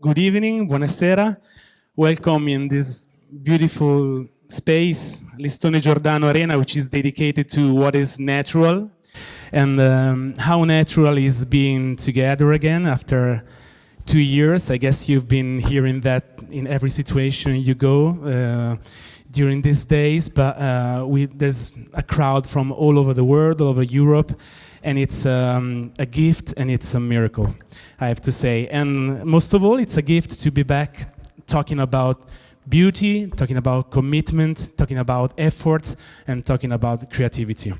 Good evening, buonasera. Welcome in this beautiful space, Listone Giordano Arena, which is dedicated to what is natural and how natural is being together again after 2 years. I guess you've been hearing that in every situation you go during these days, but there's a crowd from all over the world, all over Europe, and it's a gift and it's a miracle, I have to say. And most of all, it's a gift to be back talking about beauty, talking about commitment, talking about efforts, and talking about creativity.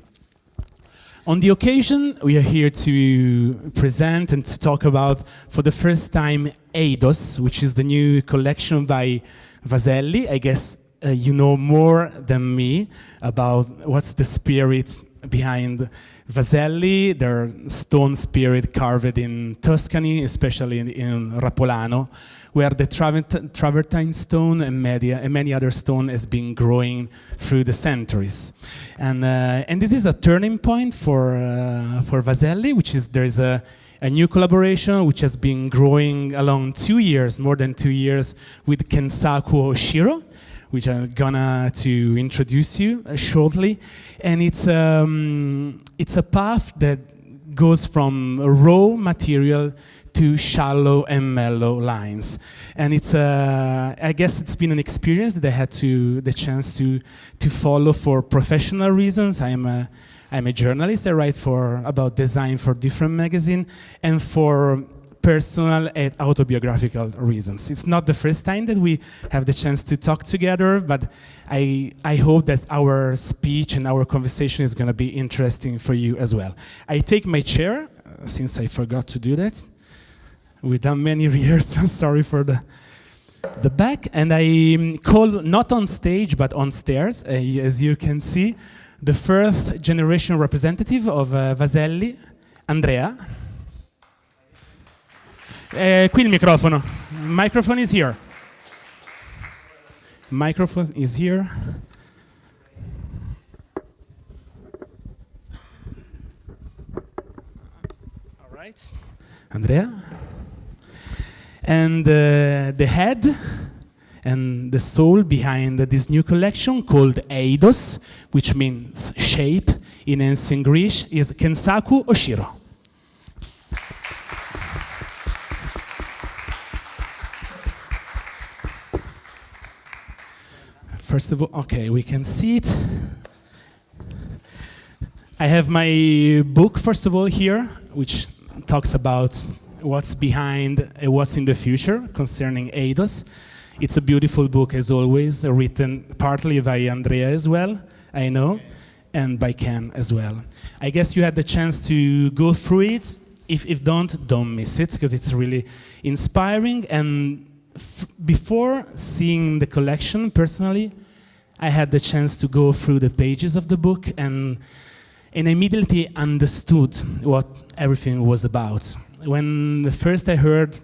On the occasion, we are here to present and to talk about, for the first time, EIDOS, which is the new collection by Vaselli. I guess you know more than me about what's the spirit behind Vaselli, their stone spirit carved in Tuscany, especially in Rapolano, where the travertine stone and many other stone has been growing through the centuries. And this is a turning point for Vaselli, which is there is a new collaboration which has been growing along 2 years, more than 2 years, with Kensaku Oshiro, which I'm gonna to introduce you shortly. And it's a path that goes from raw material to shallow and mellow lines. And I guess it's been an experience that I had the chance to follow for professional reasons. I'm a journalist. I write about design for different magazines, and for personal and autobiographical reasons. It's not the first time that we have the chance to talk together, but I hope that our speech and our conversation is going to be interesting for you as well. I take my chair, since I forgot to do that. We've done many rehearsals, sorry for the back, and I call, not on stage, but on stairs, as you can see, the first generation representative of Vaselli, Andrea. Qui il microfono. Microphone is here. Microphone is here. All right, Andrea. And the head and the soul behind this new collection, called EIDOS, which means shape in ancient Greek, is Kensaku Oshiro. First of all, okay, we can see it. I have my book, first of all, here, which talks about what's behind and what's in the future concerning EIDOS. It's a beautiful book, as always, written partly by Andrea as well, I know, and by Ken as well. I guess you had the chance to go through it. If don't miss it, because it's really inspiring. And before seeing the collection, personally, I had the chance to go through the pages of the book and immediately understood what everything was about. When first I heard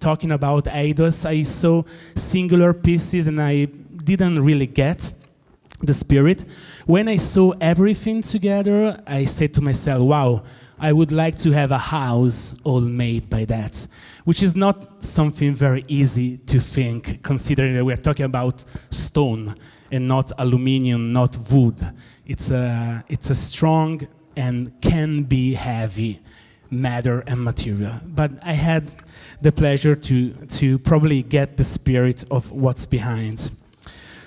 talking about EIDOS, I saw singular pieces and I didn't really get the spirit. When I saw everything together, I said to myself, wow, I would like to have a house all made by that, which is not something very easy to think, considering that we're talking about stone and not aluminium, not wood. It's a strong and can be heavy matter and material. But I had the pleasure to probably get the spirit of what's behind.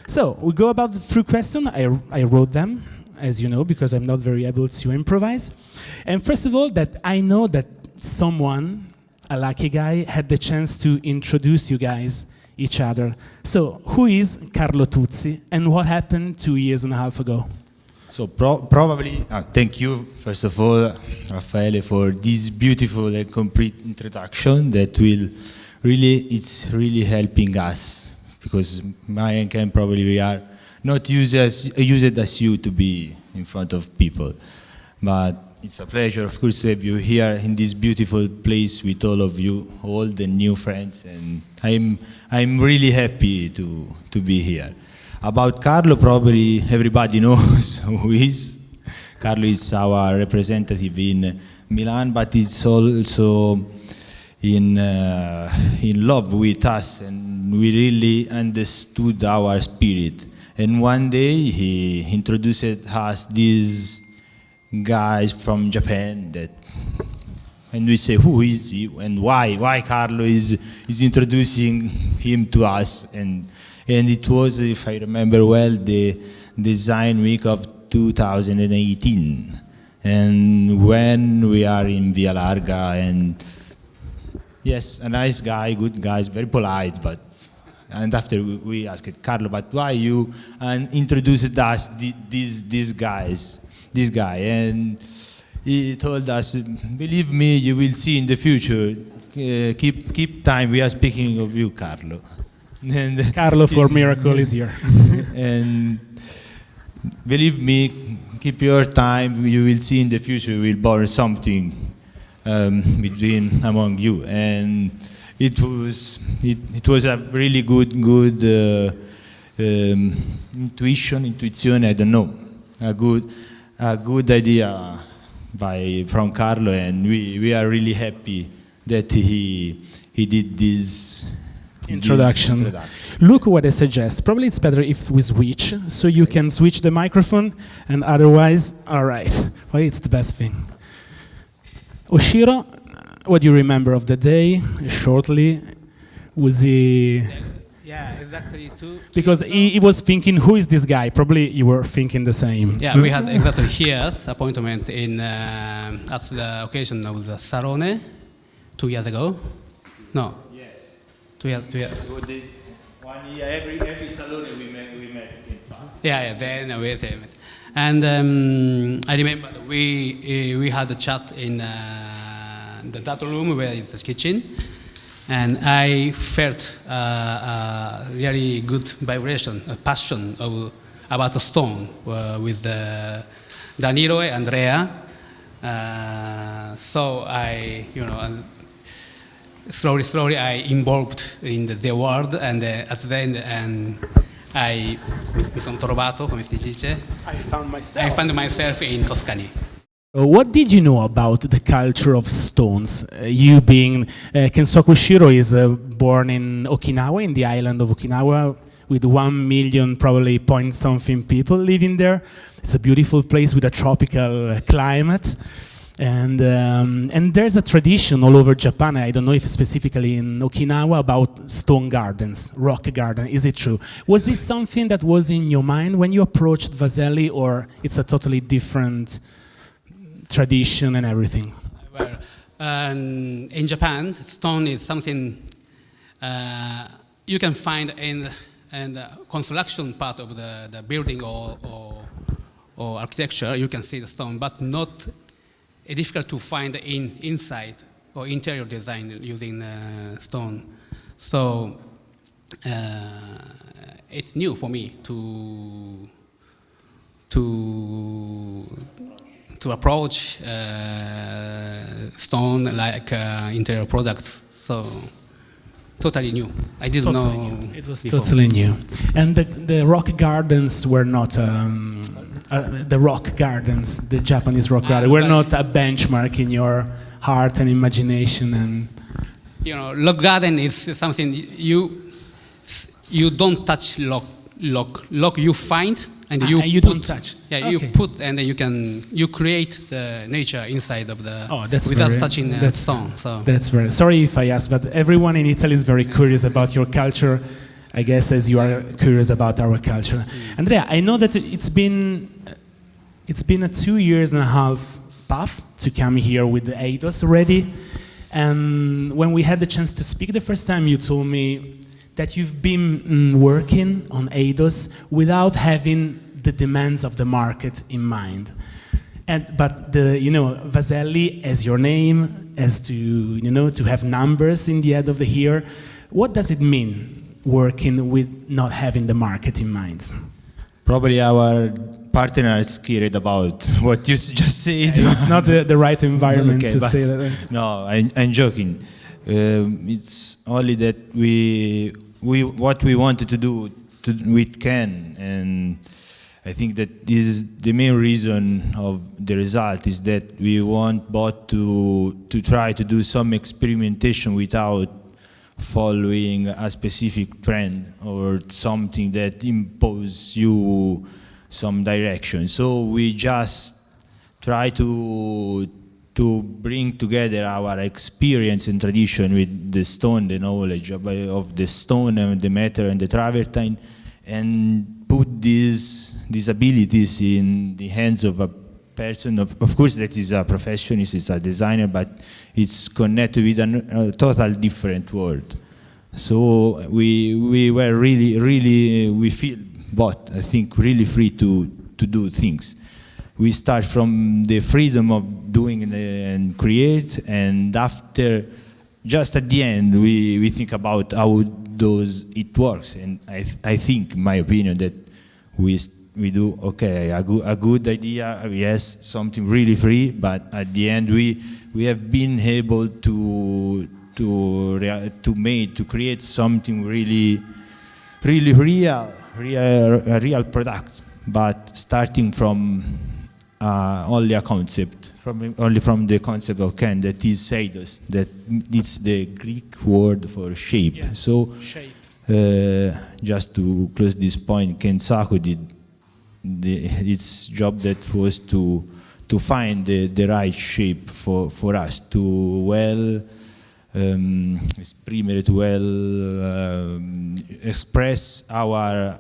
So we go about through questions. I wrote them, as you know, because I'm not very able to improvise. And first of all, that I know that someone, a lucky guy, had the chance to introduce you guys each other. So who is Carlo Tuzzi and what happened 2 years and a half ago? So probably, thank you, first of all, Raffaele, for this beautiful and complete introduction that it's really helping us, because Maya and Ken probably we are not used as you to be in front of people. But it's a pleasure, of course, to have you here in this beautiful place with all of you, all the new friends, and I'm really happy to be here. About Carlo, probably everybody knows who he is. Carlo is our representative in Milan, but it's also in love with us, and we really understood our spirit. And one day he introduced us these guys from Japan that, and we say, who is he and why Carlo is introducing him to us. And it was, if I remember well, the design week of 2018, and when we are in Via Larga, and yes, a nice guy, good guy, very polite, and after we asked Carlo, but why you introduced us this guy, and he told us, believe me, you will see in the future. Keep time. We are speaking of you, Carlo. And Carlo for Miracle is here. And believe me, keep your time. You will see in the future. We will born something between among you. And it was a really good intuition. I don't know, a good idea from Carlo, and we are really happy that he did this introduction. Look what I suggest. Probably it's better if we switch, so you can switch the microphone, and otherwise, all right. Well, it's the best thing. Oshiro, what do you remember of the day? Shortly, was he? Yeah, exactly. Because he was thinking, who is this guy? Probably you were thinking the same. Yeah, we had exactly here appointment in at the occasion of the Salone 2 years ago. No. Yes. 2 years. 2 years. So 1 year, every Salone we met Kensaku. Yeah. Then we met. And I remember we had a chat in the data room where is the kitchen. And I felt a really good vibration, a passion about the stone with Danilo and Andrea. So I, slowly I involved in the world, and at the end, and mi sono trovato, come si dice? I found myself in Tuscany. What did you know about the culture of stones? You being Kensaku Oshiro is born in Okinawa, in the island of Okinawa, with 1 million probably point something people living there. It's a beautiful place with a tropical climate, and there's a tradition all over Japan. I don't know if specifically in Okinawa about stone gardens, rock garden. Is it true? Was this something that was in your mind when you approached Vaselli, or it's a totally different tradition and everything? Well, in Japan, stone is something you can find in the construction part of the building or architecture. You can see the stone, but not difficult to find inside or interior design using stone. So it's new for me to approach stone like interior products. So totally new. I didn't know. It was before. totally new. And the rock gardens were not the rock gardens, the Japanese rock gardens were not a benchmark in your heart and imagination. And rock garden is something you don't touch rock you find. And you don't touch. Yeah, okay. You put and you create the nature inside of the without touching the stone. So that's very sorry if I ask, but everyone in Italy is very curious about your culture, I guess, as you are curious about our culture. Andrea, I know that it's been a 2.5 years path to come here with the EIDOS already, and when we had the chance to speak the first time, you told me that you've been working on EIDOS without having the demands of the market in mind. But Vaselli as your name, as to have numbers in the end of the year. What does it mean working with not having the market in mind? Probably our partner is scared about what you just said. It's not the right environment to say that. No, I'm joking. It's only that we what we wanted to do with Ken, and I think that this is the main reason of the result, is that we want both to try to do some experimentation without following a specific trend or something that imposes you some direction. So we just try to bring together our experience and tradition with the stone, the knowledge of the stone and the matter and the travertine, and put these abilities in the hands of a person, of course, that is a professionist, is a designer, but it's connected with a total different world. So we were really, we feel both, I think, really free to do things. We start from the freedom of doing and create, and after, just at the end, we think about how it works. And I think, in my opinion, that we do okay, a good idea, yes, something really free, but at the end we have been able to create something really real, a real product, but starting from only a concept, only from the concept of Ken, that is EIDOS, that it's the Greek word for shape. Yes, so shape. Just to close this point, Kensaku did its job, that was to find the right shape for us, to esprimere, to express our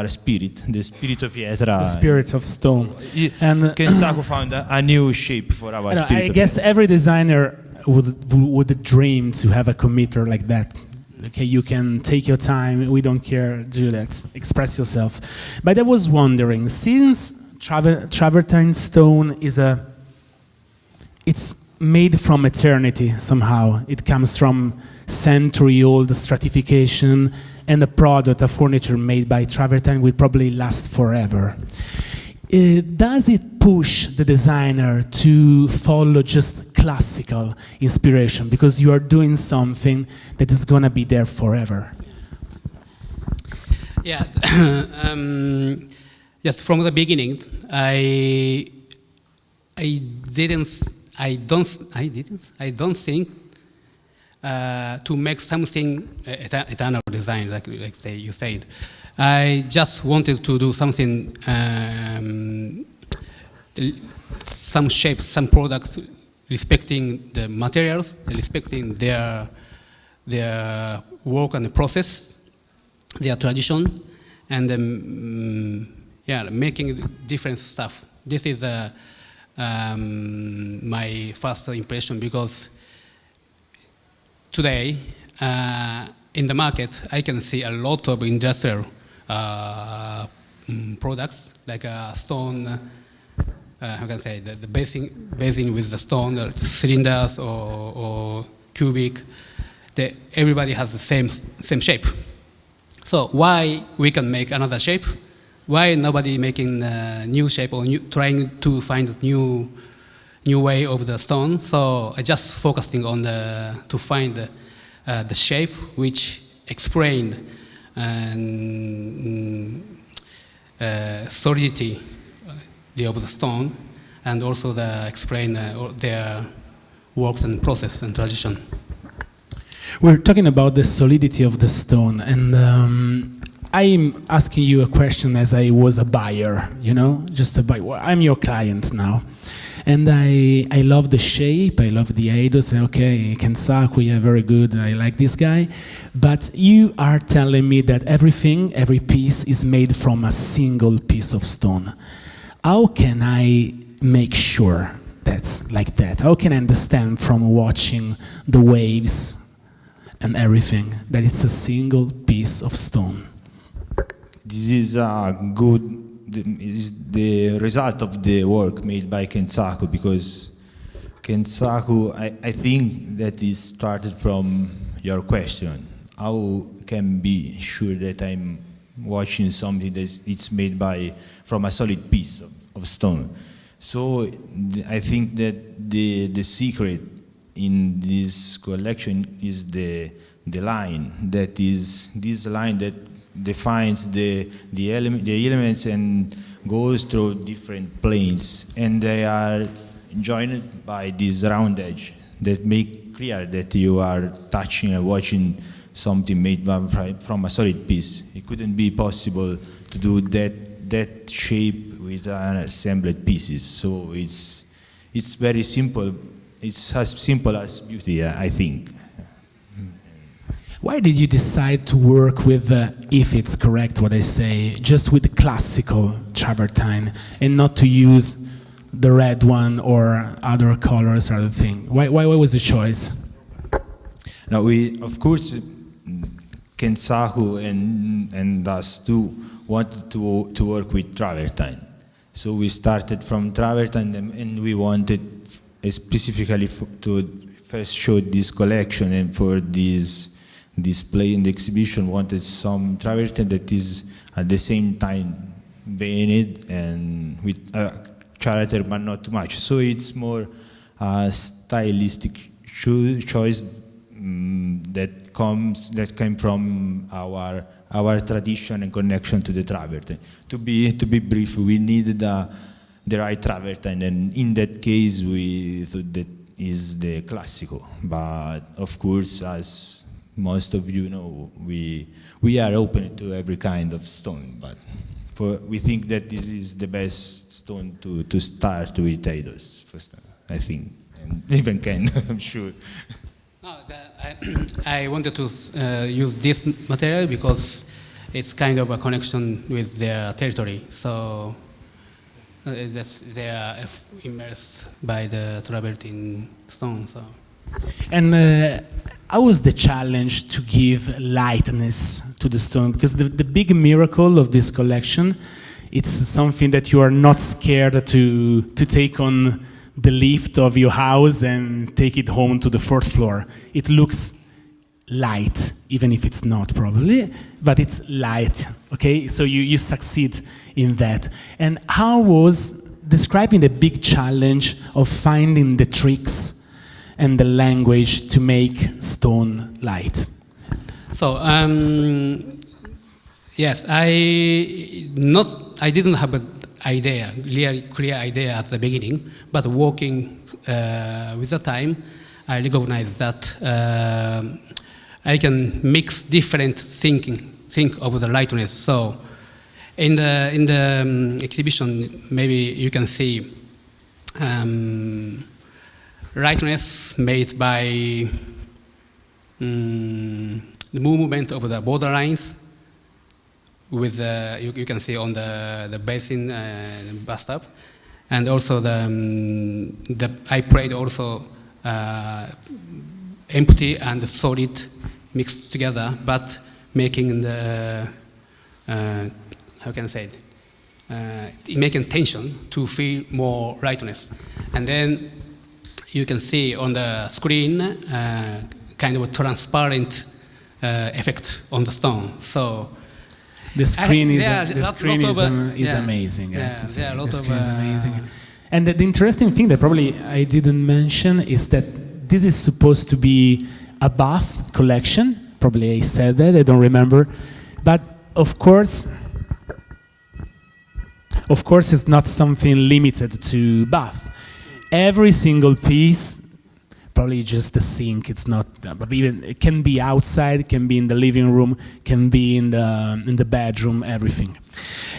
spirit, the spirit of pietra. The spirit of stone. And Kensaku found a new shape for our spirit. I guess every designer would dream to have a committer like that. Okay, you can take your time, we don't care, do that, express yourself. But I was wondering, since travertine stone it's made from eternity somehow, it comes from century-old stratification, and a product, a furniture made by travertine will probably last forever. Does it push the designer to follow just classical inspiration, because you are doing something that is going to be there forever? Yeah, yes. From the beginning, I don't think to make something eternal design, like say you said. I just wanted to do something, some shapes, some products, respecting the materials, respecting their work and the process, their tradition, and making different stuff. This is my first impression, because today in the market I can see a lot of industrial products, like stone, how can I say, the basin with the stone, cylinders or cubic. Everybody has the same shape. So why we can make another shape? Why nobody making a new shape or trying to find a new way of the stone? So I just focusing on to find the shape which explain solidity of the stone, and also explain their works and process and tradition. We're talking about the solidity of the stone, and I'm asking you a question as I was a buyer, just a buyer. I'm your client now. And I love the shape, I love the EIDOS, okay, Kensaku, yeah, very good, I like this guy. But you are telling me that every piece is made from a single piece of stone. How can I make sure that's like that? How can I understand from watching the waves and everything that it's a single piece of stone? This is is the result of the work made by Kensaku, because Kensaku, I think that is started from your question. How can be sure that I'm watching something that it's made from a solid piece of stone? So I think that the secret in this collection is the line, that is this line that defines the elements and goes through different planes, and they are joined by this round edge that make clear that you are touching and watching something made from a solid piece. It couldn't be possible to do that shape with assembled pieces. So it's very simple. It's as simple as beauty, I think. Why did you decide to work with, if it's correct what I say, just with the classical travertine and not to use the red one or other colors or other thing? Why was the choice? Now we, of course, Kensaku and us too wanted to work with travertine. So we started from travertine and we wanted specifically to first show this collection, and for this display in the exhibition wanted some travertine that is at the same time veined and with character but not too much. So it's more a stylistic choice that came from our tradition and connection to the travertine. To be brief, we needed the right travertine, and in that case we thought that is the classical. But of course, as most of you know, we are open to every kind of stone, but we think that this is the best stone to start with EIDOS first, I think, and even Ken, I'm sure. No, I wanted to use this material because it's kind of a connection with their territory. So they are immersed by the travertine stone. So. And how was the challenge to give lightness to the stone? Because the big miracle of this collection, it's something that you are not scared to take on the lift of your house and take it home to the fourth floor. It looks light, even if it's not probably, but it's light, okay? So you succeed in that. And how was describing the big challenge of finding the tricks and the language to make stone light? So, yes, I didn't have an idea, clear idea at the beginning, but working with the time, I recognized that I can mix different think of the lightness. So, in the exhibition, maybe you can see lightness made by the movement of the border lines. With you can see on the basin bathtub, and also I played also empty and solid mixed together, but making the how can I say it? Making tension to feel more lightness, and then you can see on the screen kind of a transparent effect on the stone. So. The screen is amazing. Yeah, there are a lot the of screen is amazing. And the interesting thing that probably I didn't mention is that this is supposed to be a bath collection. Probably I said that, I don't remember. But of course it's not something limited to bath. Every single piece, probably just the sink, it's not, but even it can be outside, it can be in the living room, can be in the bedroom, everything.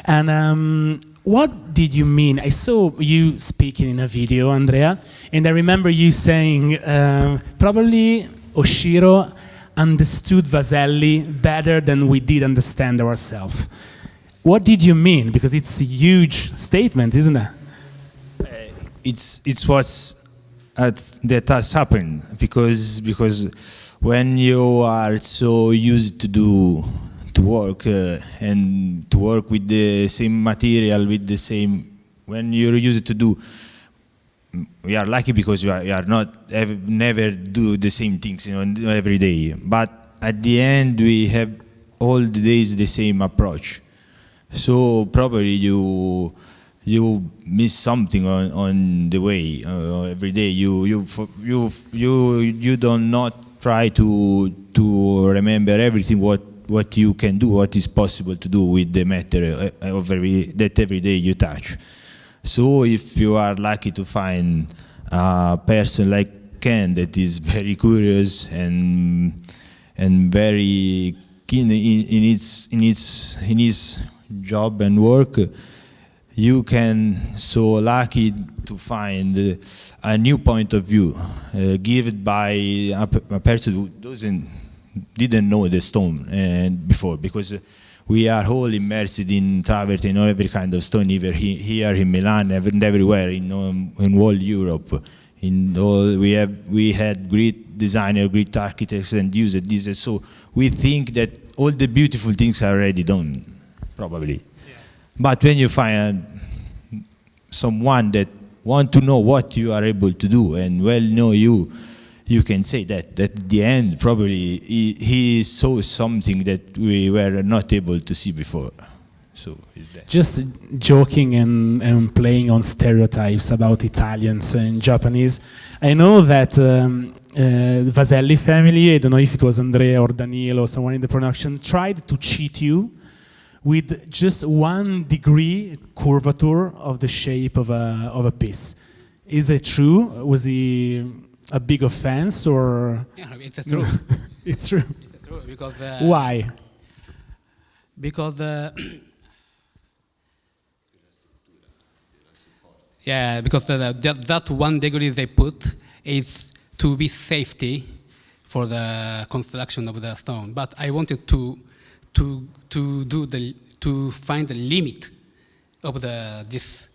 And what did you mean? I saw you speaking in a video, Andrea, and I remember you saying probably Oshiro understood Vaselli better than we did understand ourselves. What did you mean? Because it's a huge statement, isn't it? It's what's that has happened because when you are so used to work and to work with the same material, with the same, when you're used to do, we are lucky because we are not never do the same things, every day. But at the end, we have all the days the same approach. So probably you miss something on the way every day. You do not try to remember everything what what you can do, what is possible to do with the matter that every day you touch. So if you are lucky to find a person like Ken that is very curious and very keen in his job and work, you can so lucky to find a new point of view given by a person who didn't know the stone before, because we are all immersed in travertine or every kind of stone, either here in Milan and everywhere in all Europe. We had great designers, great architects, and used this. So we think that all the beautiful things are already done, probably. Yes. But when you find someone that want to know what you are able to do and well know you can say that at the end probably he saw something that we were not able to see before. So is that just joking and playing on stereotypes about Italians and Japanese? I know that Vaselli family, I don't know if it was Andrea or Danilo or someone in the production, tried to cheat you with just 1 degree curvature of the shape of a piece. Is it true? Was he a big offense or? Yeah, it's true. It's true. It's true because. Why? Because because that 1 degree they put is to be safety for the construction of the stone. But I wanted to find the limit of this.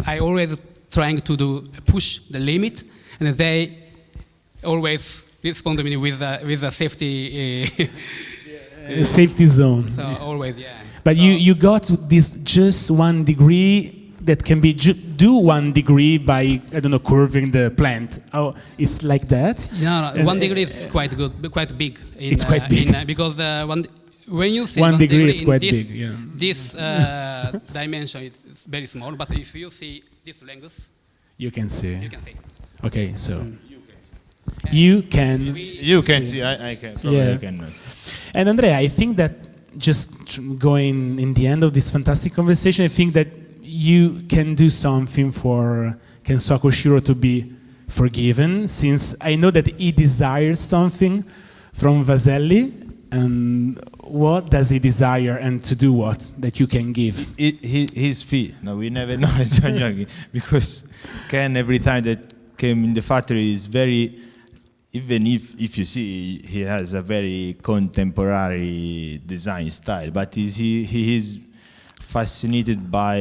I always trying to push the limit, and they always respond to me with a safety. Safety zone. So always, yeah. But you got this just 1 degree that can be do 1 degree by, I don't know, curving the plant. Oh, it's like that? No, 1 degree is quite good, quite big. It's quite big. Because when you see 1 degree is in quite this, big. Yeah. This dimension is very small, but if you see this length, you can see. You can see. Okay, so you can see. I can probably I cannot. And Andrea, I think that just going in the end of this fantastic conversation, I think that you can do something for Kensaku Oshiro to be forgiven, since I know that he desires something from Vaselli. And what does he desire, and to do what that you can give? His fee. No, we never know. It's joking. Because Ken, every time that came in the factory, is very. Even if you see, he has a very contemporary design style, but he is fascinated by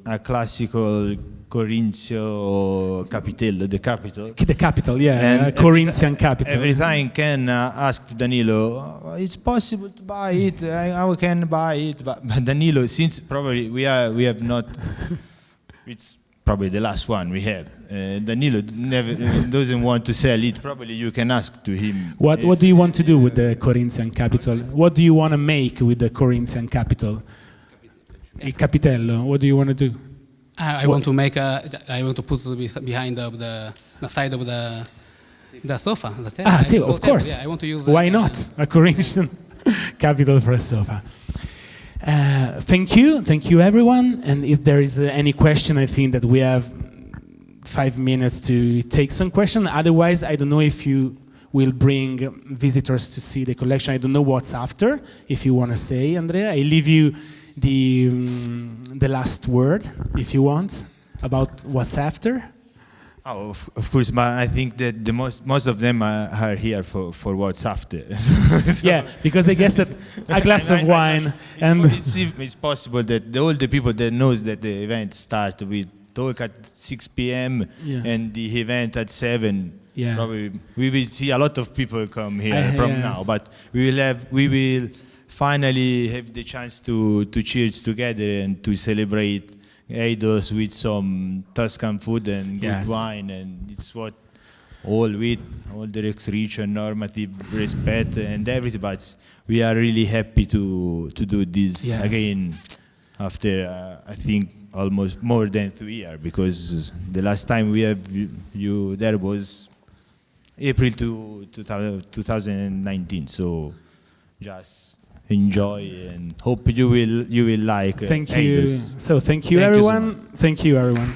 a classical Corinthio capitello, the capital. The capital, yeah, Corinthian capital. Every time Ken asked Danilo, it's possible to buy it, how can buy it? But Danilo, since probably we have not, it's probably the last one we have. Danilo never doesn't want to sell it. Probably you can ask to him. What do you want to do with the Corinthian capital? What do you want to make with the Corinthian capital? Il capitello. What do you want to do? I want to make I want to put behind of the side of the sofa. The table, of course. Yeah, I want to use. Why not a Corinthian capital for a sofa? Thank you everyone. And if there is any question, I think that we have 5 minutes to take some question. Otherwise, I don't know if you will bring visitors to see the collection. I don't know what's after. If you want to say, Andrea, I leave you the last word, if you want, about what's after. Oh, of course, but I think that the most of them are here for what's after. So yeah, because I guess that a glass of wine and it's possible that all the people that knows that the event start with talk at 6 p.m. and the event at 7. Yeah. Probably we will see a lot of people come here from now, but we will finally have the chance to cheers together and to celebrate EIDOS with some Tuscan food and good wine, and it's what all the restriction, normative respect and everything, but we are really happy to do this again after I think almost more than 3 years, because the last time we have you there was April 2019. So just enjoy and hope you will like Thank you. EIDOS. So thank you, Thank you so everyone. much. Thank you, everyone.